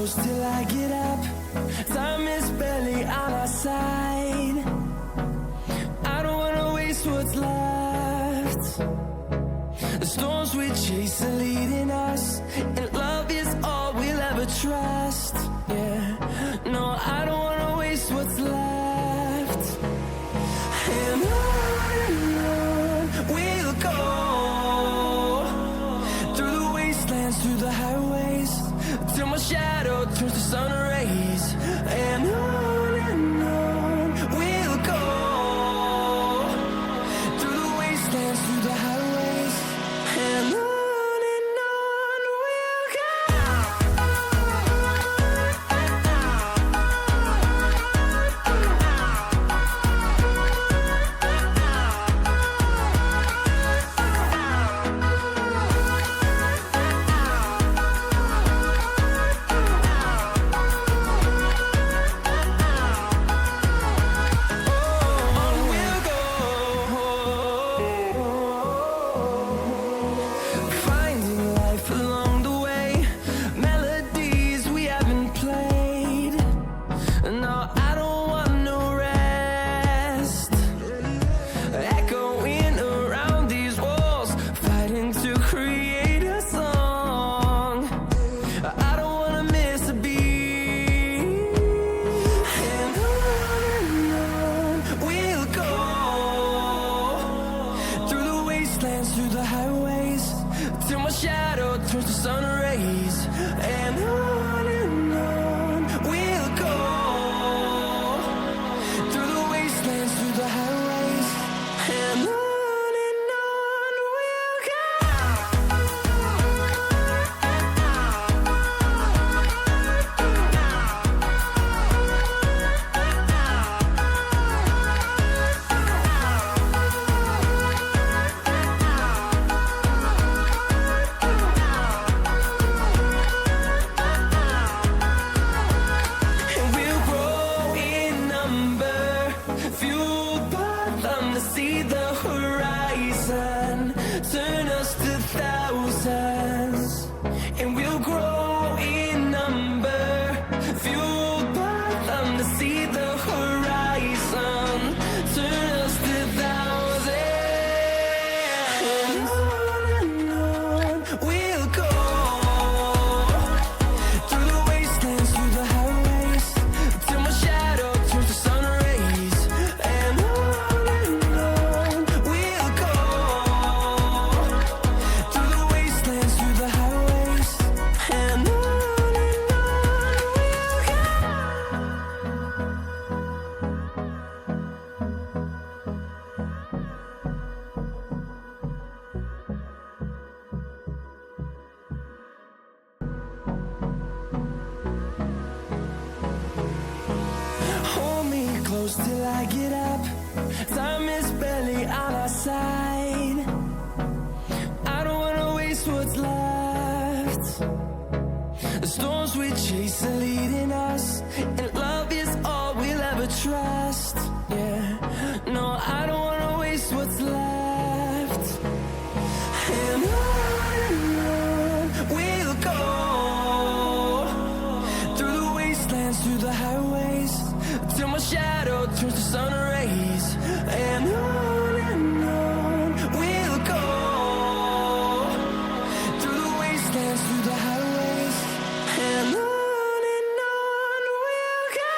close till I get up. Time is barely on our side. I don't wanna waste what's left. The storms we chase are leading us, and love is all we'll ever trust. Yeah, no, I don't wanna waste what's left. And on we'll go, through the wastelands, through the highways, till my shadow turns to sun rays. And on we'll go, through the wastelands, through the highways, and on we'll go. Through the highways, till my shadow turns to sun rays. And on we'll go, through the wastelands, through the highways, and on we'll go. See the horizon, turn us to thousands, and we'll grow in number, fueled by them to see the horizon, turn us to thousands. And on we'll go, through the wastelands, through the highways, till my shadow turns to sun rays. And close till I get up. Time is barely on our side. I don't wanna waste what's left. The storms we chase are leading us, and love is all we'll ever trust. Yeah, no, I don't wanna waste what's left. And on we'll go, through the wastelands, through the highways, till my shadow turns to sun rays. And on we'll go, through the wastelands, through the highways, and on we'll go.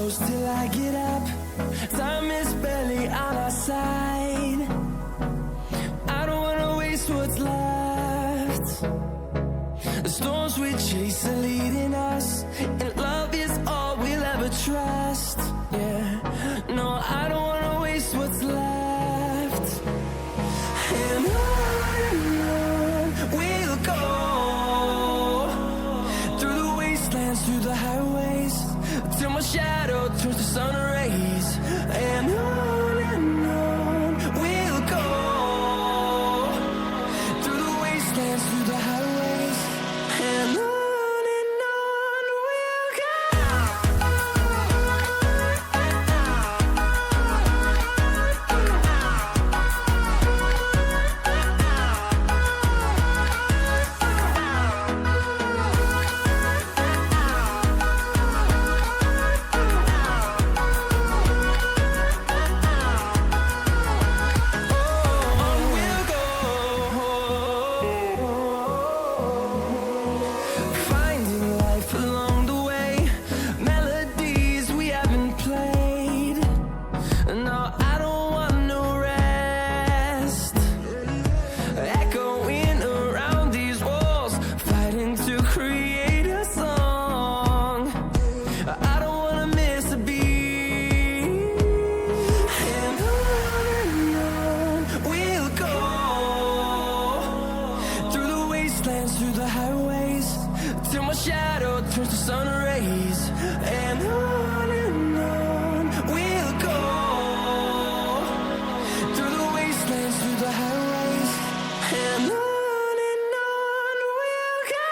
close till I get up. Time is barely on our side. I don't wanna waste what's left. The storms we chase are leading us, and love is all we'll ever trust. Yeah, no, I don't wanna waste what's left. And on we'll go, through the wastelands, through the highways, till my shadow turns to sun rays. And on we'll go, through the wastelands, through the highways, and on we'll go. Through the highways, till my shadow turns to sun rays. And on we'll go, through the wastelands, through the highways, and on we'll go.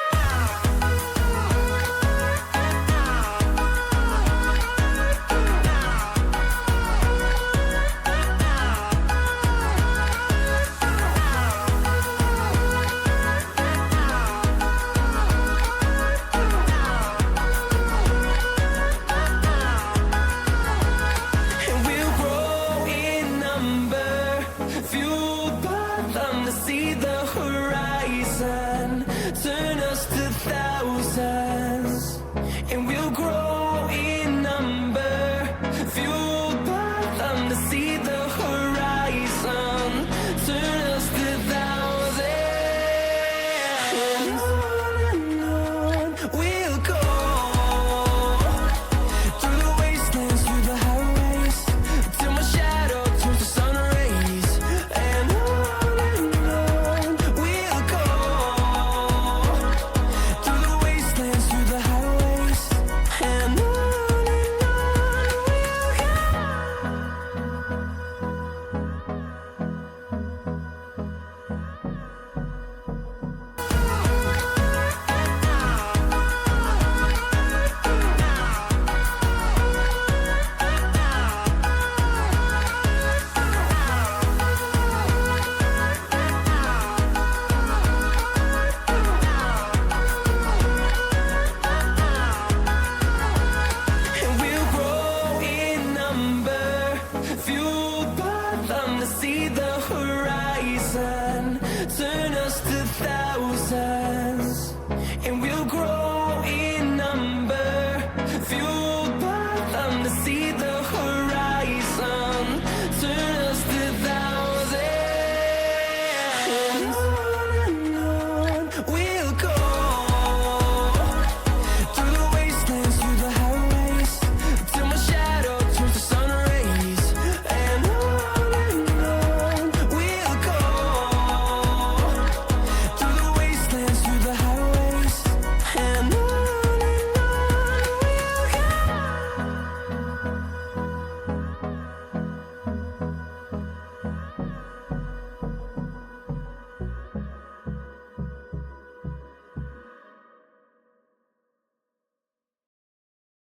Fueled by them to see the horizon, turn us to thousands, and we'll grow in number. Fueled by them to see the horizon, turn us to thousands.